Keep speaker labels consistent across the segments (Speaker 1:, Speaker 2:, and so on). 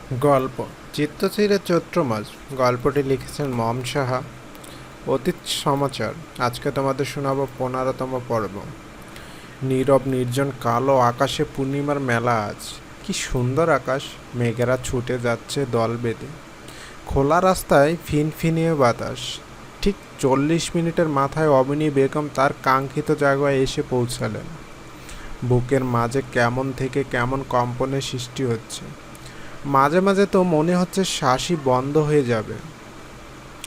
Speaker 1: গল্প চিত্তচিরে চৈত্র মাস। গল্পটি লিখেছেন মম সাহা। অতীত সমাচার। আজকে তোমাদের শোনাবো 15তম পর্ব। নীরব নির্জন কালো আকাশে পূর্ণিমার মেলা আজ। কি সুন্দর আকাশ! মেঘেরা ছুটে যাচ্ছে দল বেঁধে। খোলা রাস্তায় ফিনফিনিয়ে বাতাস। ঠিক 40 মিনিটের মাথায় অবনী বেগম তার কাঙ্ক্ষিত জায়গায় এসে পৌঁছালেন। বুকের মাঝে কেমন থেকে কেমন কম্পনের সৃষ্টি হচ্ছে। মাঝে মাঝে তো মনে হচ্ছে শ্বাসই বন্ধ হয়ে যাবে।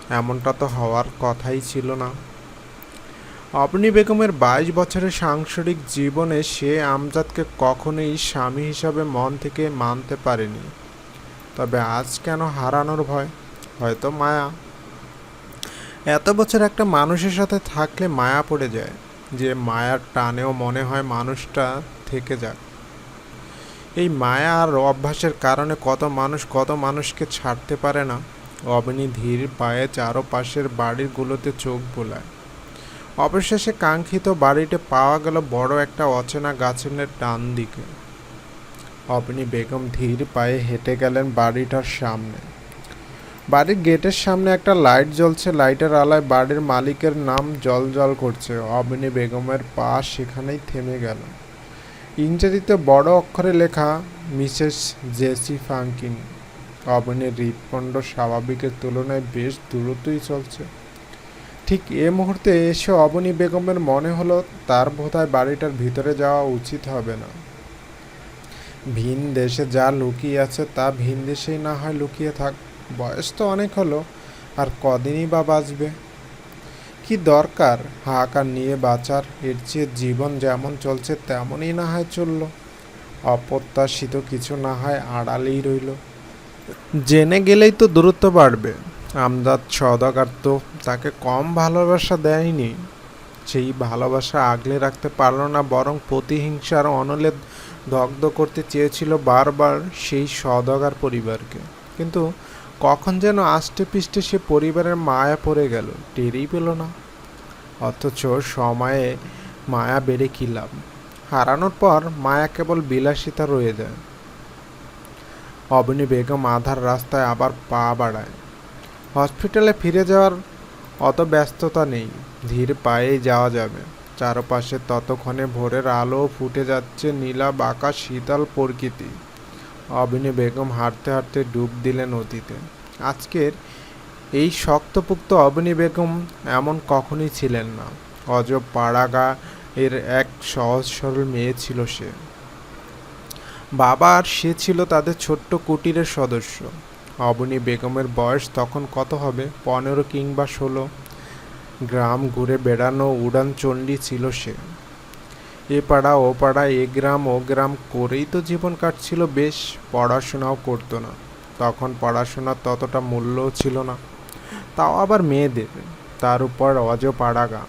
Speaker 1: এমনটা তো হওয়ার কথাই ছিল না। অবনী বেগমের 22 বছরের সাংসারিক জীবনে সে আমজাদকে কখনোই স্বামী হিসাবে মন থেকে মানতে পারেনি। তবে আজ কেন হারানোর ভয়? হয়তো মায়া। এত বছর একটা মানুষের সাথে থাকলে মায়া পড়ে যায়, যে মায়ার টানেও মনে হয় মানুষটা থেকে যাক। এই মায়া আর অভ্যাসের কারণে কত মানুষ কত মানুষকে ছাড়তে পারে না। অবনী ধীর পায়ে চারপাশের বাড়িগুলোতে চোখ বোলায়। অবশেষে কাঙ্ক্ষিত বাড়িতে পাওয়া গেল বড় একটা অচেনা গাছের ডান দিকে। অবনী বেগম ধীর পায়ে হেঁটে গেলেন বাড়িটার সামনে। বাড়ির গেটের সামনে একটা লাইট জ্বলছে। লাইটের আলোয় বাড়ির মালিকের নাম জ্বলজ্বল করছে। অবনী বেগমের পা সেখানেই থেমে গেল। ইংরেজিতে বড় অক্ষরে লেখা, মিসেস জেসি ফাঙ্কিন। অবনীর হৃৎপিণ্ড স্বাভাবিকের তুলনায় বেশ দ্রুতই চলছে। ঠিক এ মুহূর্তে এসে অবনী বেগমের মনে হলো তার বোধহয় বাড়িটার ভিতরে যাওয়া উচিত হবে না। ভিন দেশে যা লুকিয়ে আছে তা ভিন দেশেই না হয় লুকিয়ে থাক। বয়স তো অনেক হলো, আর কদিনই বা বাঁচবে। কি দরকার হাহাকার নিয়ে বাঁচার? এর চেয়ে জীবন যেমন চলছে তেমনই না হয় চলল। অপ্রত্যাশিত কিছু না হয় আড়ালেই রইল। জেনে গেলেই তো দূরত্ব বাড়বে। আমজাদ সওদাগর তো তাকে কম ভালোবাসা দেয়নি। সেই ভালোবাসা আগলে রাখতে পারল না, বরং প্রতিহিংসার অনলে দগ্ধ করতে চেয়েছিল বারবার সেই সওদাগর পরিবারকে। কিন্তু কখন যেন আষ্টে পৃষ্ঠে সে পরিবারের মায়া পড়ে গেল, টেরই পেল না। অথচ সময়ে মায়া বেড়ে কী লাভ? হারানোর পর মায়া কেবল বিলাসিতা রয়ে যায়। অবনী বেগম আধার রাস্তায় আবার পা বাড়ায়। হসপিটালে ফিরে যাওয়ার অত ব্যস্ততা নেই, ধীর পায়েই যাওয়া যাবে। চারপাশে ততক্ষণে ভোরের আলো ফুটে যাচ্ছে, নীলাভ আকাশ, শীতল প্রকৃতি। অবনী বেগম হাঁটতে হাঁটতে ডুব দিলেন অতীতে। আজকের এই শক্তপোক্ত অবনী বেগম এমন কখনোই ছিলেন না। অজব পাড়াগা এর এক সহজ সরল মেয়ে ছিল সে। বাবা আর সে ছিল তাদের ছোট্ট কুটিরের সদস্য। অবনী বেগমের বয়স তখন কত হবে? 15 কিংবা 16। গ্রাম ঘুরে বেড়ানো উড়ানচণ্ডী ছিল সে। এ পাড়া ও পাড়া, এ গ্রাম ও গ্রাম করেই তো জীবন কাটছিল বেশ। পড়াশোনাও করতো না। তখন পড়াশোনার ততটা মূল্যও ছিল না, তাও আবার মেয়েদের। তার উপর অজপাড়াগা।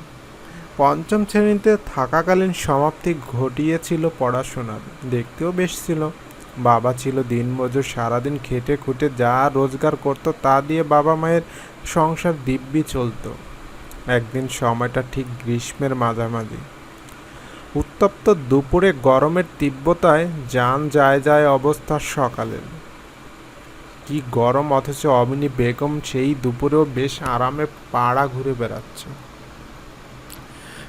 Speaker 1: পঞ্চম শ্রেণীতে থাকাকালীন সমাপ্তি ঘটিয়েছিল পড়াশোনার। দেখতেও বেশ ছিল। বাবা ছিল দিনমজুর, সারাদিন খেটে খুঁটে যা রোজগার করত তা দিয়ে বাবা মায়ের সংসার দিব্যি চলত। একদিন সময়টা ঠিক গ্রীষ্মের মাঝামাঝি। উত্তপ্ত দুপুরে গরমের তীব্রতায় যান যায় যায় অবস্থা সকালের। কি গরম, অথচ অবনী বেগম সেই দুপুরেও বেশ আরামে পাড়া ঘুরে বেড়াচ্ছে।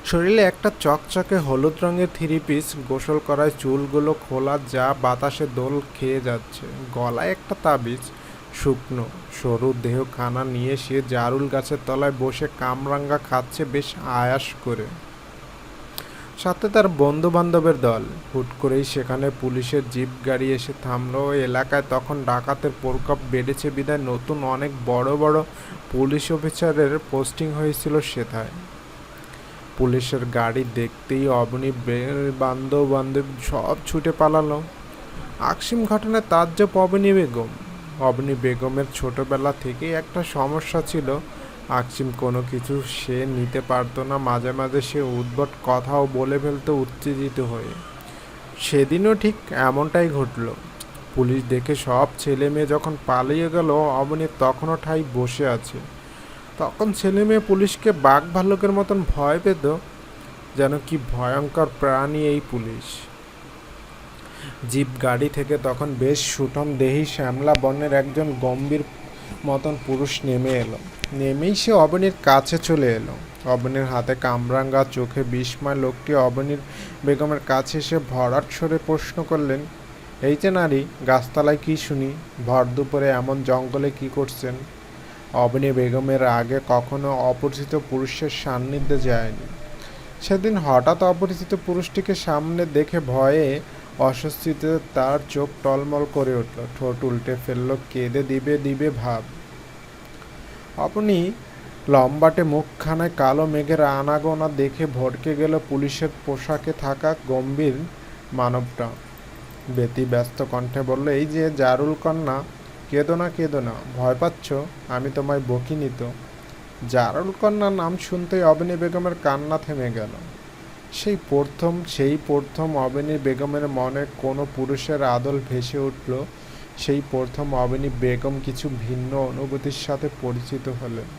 Speaker 1: শরীরে একটা চকচকে হলুদ রঙের থ্রি পিস, গোসল করায় চুলগুলো খোলা, যা বাতাসে দোল খেয়ে যাচ্ছে। গলায় একটা তাবিজ। শুকনো সরু দেহখানা নিয়ে সে জারুল গাছের তলায় বসে কামরাঙ্গা খাচ্ছে বেশ আয়াস করে। সাথে তার বন্ধু বান্ধবের দল। হুট করেই সেখানে পুলিশের জিপ গাড়ি এসে থামলো। এলাকায় তখন ডাকাতের প্রকোপ বেড়েছে বিধায় নতুন অনেক বড় বড় পুলিশ অফিসারের পোস্টিং হয়েছিল সেথায়। পুলিশের গাড়ি দেখতেই অবনী বান্ধব বান্ধব সব ছুটে পালালো। আকসিম ঘটনায় তাজ্জব অবনী বেগম। অবনী বেগমের ছোটবেলা থেকেই একটা সমস্যা ছিল। আকসিম কোনো কিছু সে নিতে পারতো না। মাঝে মাঝে সে উদ্ভট কথাও বলে ফেলতো উত্তেজিত হয়ে। সেদিনও ঠিক এমনটাই ঘটল। পুলিশ দেখে সব ছেলে মেয়ে যখন পালিয়ে গেল, অবনী তখনও ঠাই বসে আছে। তখন ছেলে মেয়ে পুলিশকে বাঘ ভাল্লুকের মতন ভয় পেত। যেন কি ভয়ঙ্কর প্রাণী এই পুলিশ। জিপ গাড়ি থেকে তখন বেশ সুঠম দেহী শ্যামলা বর্ণের একজন গম্ভীর মতন পুরুষ নেমে এলো। নেমেই সে অবনীর কাছে চলে এলো। অবনীর হাতে কামরাঙ্গা, চোখে বিস্ময়। লোকটি অবনীর বেগমের কাছে এসে ভরাট স্বরে প্রশ্ন করলেন, এই যে নারী, গাছতলায় কি শুনি? ভর দুপুরে এমন জঙ্গলে কি করছেন? অবনী বেগমের আগে কখনো অপরিচিত পুরুষের সান্নিধ্যে যায়নি। সেদিন হঠাৎ অপরিচিত পুরুষটিকে সামনে দেখে ভয়ে অস্বস্তিতে তার চোখ টলমল করে উঠল, ঠোঁট উল্টে ফেলল, কেঁদে দিবে দিবে ভাব। আপনি লম্বাটে মুখখানায় কালো মেঘের আনাগোনা দেখে ভড়কে গেল পুলিশের পোশাকে থাকা গম্ভীর মানবটা। ব্যতিব্যস্ত কণ্ঠে বলল, এই যে জারুল কন্যা, কেঁদো না কেঁদো না, ভয় পাচ্ছ? আমি তোমায় বকিনি তো। জারুল কন্যার নাম শুনতেই অবনী বেগমের কান্না থেমে গেল। সেই প্রথম অবনী বেগমের মনে কোনো পুরুষের আদল ভেসে উঠল। সেই প্রথম অবনী বেগম কিছু ভিন্ন অনুভূতির সাথে পরিচিত হলেন।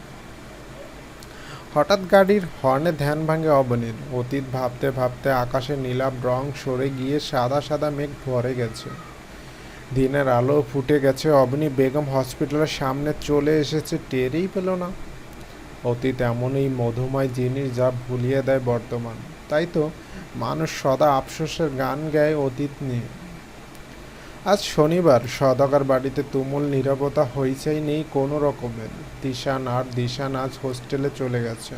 Speaker 1: হঠাৎ গাড়ির হর্নে ধ্যান ভাঙে অবনীর। অতীত ভাবতে ভাবতে আকাশে নীলাভ রং সরে গিয়ে সাদা সাদা মেঘ ভরে গেছে। দিনের আলো ফুটে গেছে। অবনী বেগম হসপিটালের সামনে চলে এসেছে, টেরই পেল না। অতীত এমনই মধুময় জিনিস যা ভুলিয়ে দেয় বর্তমান। তাই তো মানুষ সদা আফসোসের গান গায় অতীত নিয়ে। আজ শনিবার। সদাগর বাড়িতে তুমুল নীরবতা, হইচই নেই কোনো রকমের। দিশান আজ হোস্টেলে চলে গেছে।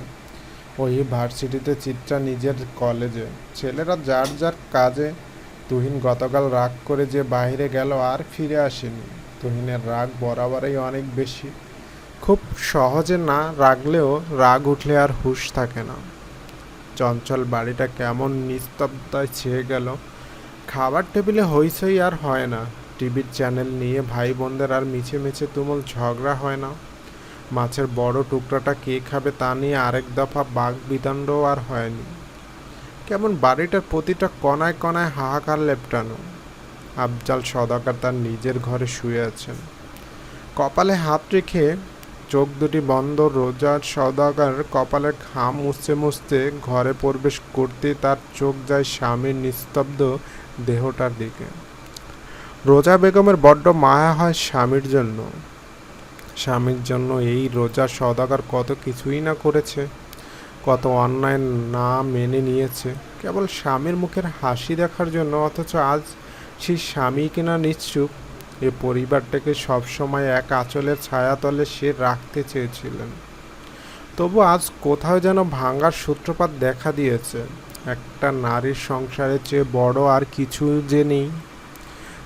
Speaker 1: ওই ভার্সিটিতে, চিত্রা নিজের কলেজে। ছেলেরা যার যার কাজে। তুহিন গতকাল রাগ করে যে বাইরে গেল আর ফিরে আসেনি। তুহিনের রাগ বরাবরই অনেক বেশি। খুব সহজে না রাগলেও রাগ উঠলে আর হুঁশ থাকে না। চঞ্চল বাড়িটা কেমন নিস্তব্ধতায় ছেয়ে গেল। খাবার টেবিলে হইচই আর হয় না। টিভির চ্যানেল নিয়ে ভাই বোনদের আর মিছে মিছে তুমুল ঝগড়া হয় না। মাছের বড় টুকরাটা কে খাবে তা নিয়ে আরেক দফা বাঘ বিতণ্ডও আর হয়নি। কেমন বাড়িটার প্রতিটা কণায় কণায় হাহাকার লেপটানো। আফজাল সওদাগর তার নিজের ঘরে শুয়ে আছেন। কপালে হাত রেখে চোখ দুটি বন্ধ। রোজা সওদাগর কপালে ঘাম মুছতে মুছতে ঘরে প্রবেশ করতে তার চোখ যায় স্বামীর নিস্তব্ধ দেহটার দিকে। রোজা বেগমের বড্ড মায়া হয় স্বামীর জন্য। স্বামীর জন্য এই রোজা সওদাগর কত কিছুই না করেছে, কত অন্যায় না মেনে নিয়েছে কেবল স্বামীর মুখের হাসি দেখার জন্য। অথচ আজ সেই স্বামী কিনা নিশ্চুপ। এ পরিবারটাকে সবসময় এক আঁচলের ছায়াতলে সে রাখতে চেয়েছিলেন। তবু আজ কোথাও যেন ভাঙার সূত্রপাত দেখা দিয়েছে। একটা নারীর সংসারের চেয়ে বড় আর কিছু যে নেই।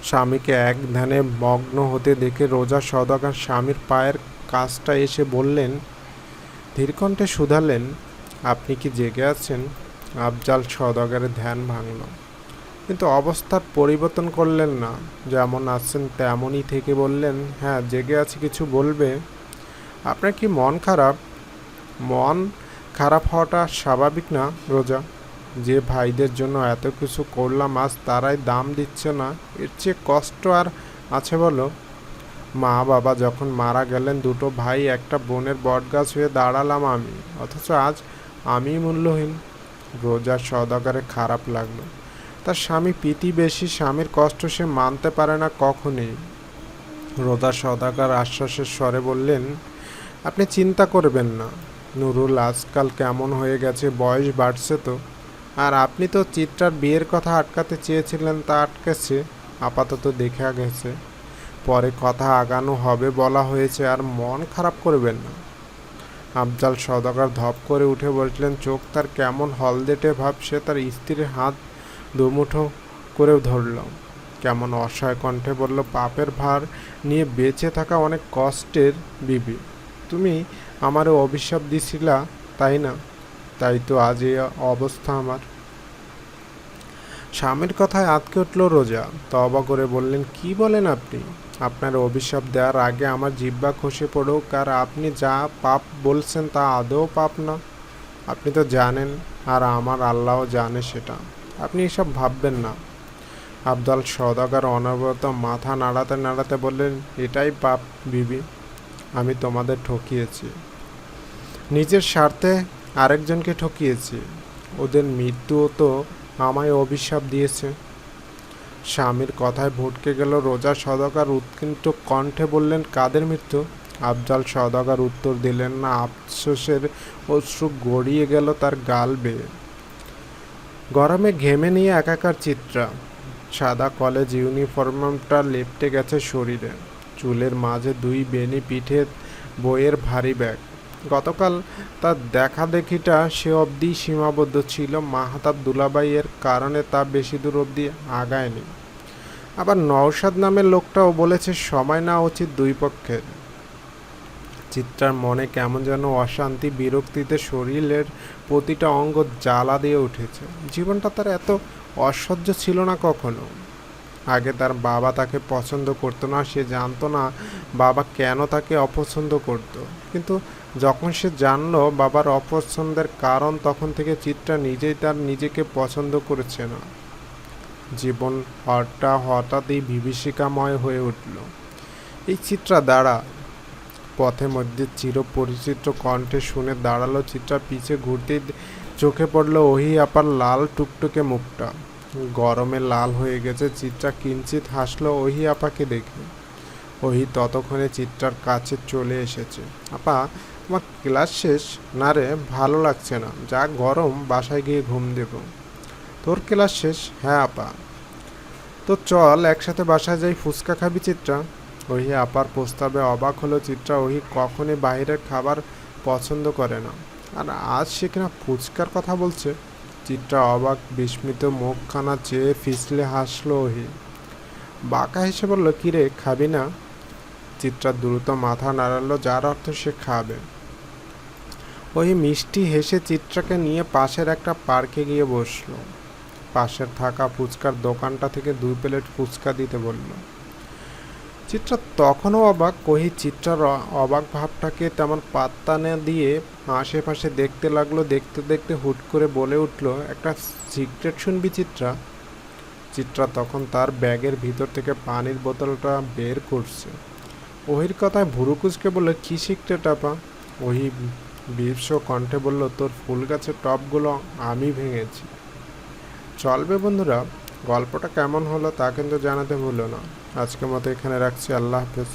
Speaker 1: স্বামীকে এক ধ্যানে মগ্ন হতে দেখে রোজা সওদাগর স্বামীর পায়ের কাছটা এসে বললেন, ধীরকণ্ঠে শুধালেন, আপনি কি জেগে আছেন? আফজাল সওদাগরের ধ্যান ভাঙল, কিন্তু অবস্থার পরিবর্তন করলেন না। যেমন আছেন তেমনই থেকে বললেন, হ্যাঁ জেগে আছি। কিছু বলবে? আপনার কি মন খারাপ? মন খারাপ হওয়াটা স্বাভাবিক না রোজা? যে ভাইদের জন্য এত কিছু করলাম আজ তারাই দাম দিচ্ছে না, এর চেয়ে কষ্ট আর আছে বলো? মা বাবা যখন মারা গেলেন, দুটো ভাই একটা বোনের বটগাছ হয়ে দাঁড়ালাম আমি, অথচ আজ আমি মূল্যহীন। রোজার সওদাগরে খারাপ লাগলো। তার স্বামী প্রীতিবেশী, স্বামীর কষ্ট সে মানতে পারে না কখনই। রোজার সওদাগর আশ্বাসের স্বরে বললেন, আপনি চিন্তা করবেন না। নুরুল আজকাল কেমন হয়ে গেছে, বয়স বাড়ছে তো। আর আপনি তো চিত্রার বিয়ের কথা আটকাতে চেয়েছিলেন, তা আটকেছে। আপাতত দেখা গেছে, পরে কথা আগানো হবে বলা হয়েছে। আর মন খারাপ করবেন না। আফজাল সওদাগর ধপ করে উঠে বসলেন। চোখ তার কেমন হলদেটে ভাব। সে তার স্ত্রীর হাত দুমুঠো করে ধরল। কেমন অসহায় কণ্ঠে বলল, পাপের ভার নিয়ে বেঁচে থাকা অনেক কষ্টের বিবি। তুমি আমারও অভিশাপ দিছিলা, তাই না? তাই তো আজ এই অবস্থা আমার। স্বামীর কথায় আঁতকে উঠল রোজা। তওবা করে বললেন, কি বলেন আপনি? আপনার অভিশাপ দেওয়ার আগে আমার জিহ্বা খসে পড়ুক। আর আপনি যা পাপ বলছেন তা আদৌ পাপ না। আপনি তো জানেন, আর আমার আল্লাহও জানে সেটা। আপনি এসব ভাববেন না। আফজাল সওদাগর অনবরত মাথা নাড়াতে নাড়াতে বললেন, এটাই পাপ বিবি। আমি তোমাদের ঠকিয়েছি, নিজের স্বার্থে আরেকজনকে ঠকিয়েছি। ওদের মৃত্যুও তো আমায় অভিশাপ দিয়েছে। স্বামীর কথায় ভটকে গেল রোজা সওদাগর উৎকণ্ঠিত কণ্ঠে বললেন, কাদের মৃত্যু? আফজাল সওদাগর উত্তর দিলেন না। আফসোসের অশ্রু গড়িয়ে গেল তার গাল বেয়ে। গরমে ঘেমে নিয়ে একাকার চিত্রা। সাদা কলেজ ইউনিফর্মটা লেপ্টে গেছে শরীরে। চুলের মাঝে দুই বেনি, পিঠে বইয়ের ভারী ব্যাগ। গতকাল তার দেখাদেখিটা সে অবধি সীমাবদ্ধ ছিল। মাহতাব দুলাবাইয়ের কারণে তা বেশি দূর অবধি আগায়নি। আবার নওশাদ নামের লোকটাও বলেছে সময় নেওয়া উচিত দুই পক্ষের। চিত্রার মনে কেমন যেন অশান্তি, বিরক্তিতে শরীরের প্রতিটা অঙ্গ জ্বালা দিয়ে উঠেছে। জীবনটা তার এত অসহ্য ছিল না কখনো। আগে তার বাবা তাকে পছন্দ করতো না, সে জানতো না বাবা কেন তাকে অপছন্দ করত। কিন্তু যখন সে জানলো বাবার অপছন্দের কারণ, তখন থেকে চিত্রা নিজেই তার নিজেকে পছন্দ করেছে না। জীবন হঠাৎই বিভীষিকাময় হয়ে উঠল। এই চিত্রা দাঁড়া। পথে মধ্যে চিরপরিচিত কণ্ঠে শুনে দাঁড়ালো চিত্রা। পিছে ঘুরতেই চোখে পড়ল ওহি আপার লাল টুকটুকে মুখটা। গরমে লাল হয়ে গেছে। চিত্রা কিঞ্চিত হাসলো ওহি আপাকে দেখে। ওহি ততক্ষণে চিত্রার কাছে চলে এসেছে। আপা, তোমার ক্লাস শেষ? না রে, ভালো লাগছে না। যা গরম, বাসায় গিয়ে ঘুম দেব। তোর ক্লাস শেষ? হ্যাঁ আপা। তো চল একসাথে বাসায় যাই, ফুচকা খাবি চিত্রা? ওহি আপার প্রস্তাবে অবাক হলো চিত্রা। ওহি কখনই বাইরের খাবার পছন্দ করে না, আর আজ সে কিনা ফুচকার কথা বলছে। চিত্রা অবাক, বিস্মিত মুখখানা চেয়ে ফিসলে হাসলো ওহি। বাঁকা হেসে বলল, কিরে, খাবি না? চিত্রা দ্রুত মাথা নাড়ালো, যার অর্থ সে খাবে। ওহি মিষ্টি হেসে চিত্রাকে নিয়ে পাশের একটা পার্কে গিয়ে বসলো। পাশের থাকা ফুচকার দোকানটা থেকে 2 প্লেট ফুচকা দিতে বলল। চিত্রা তখনও অবাক। ওহি চিত্রার অবাক ভাবটাকে তেমন পাত্তা না দিয়ে আশেপাশে দেখতে লাগলো। দেখতে দেখতে হুট করে বলে উঠল, একটা সিক্রেট শুনবি চিত্রা? চিত্রা তখন তার ব্যাগের ভিতর থেকে পানির বোতলটা বের করছে। ওহির কথায় ভুরু কুচকে বলল, কি সিক্রেট আপা? ওহি বিভৎস কণ্ঠে বলল, তোর ফুল গাছের টবগুলো আমি ভেঙেছি। চলবে বন্ধুরা, গল্পটা কেমন হলো তা কিন্তু জানাতে ভুলো না। আজকের মতো এখানে রাখছি। আল্লাহ হাফেজ।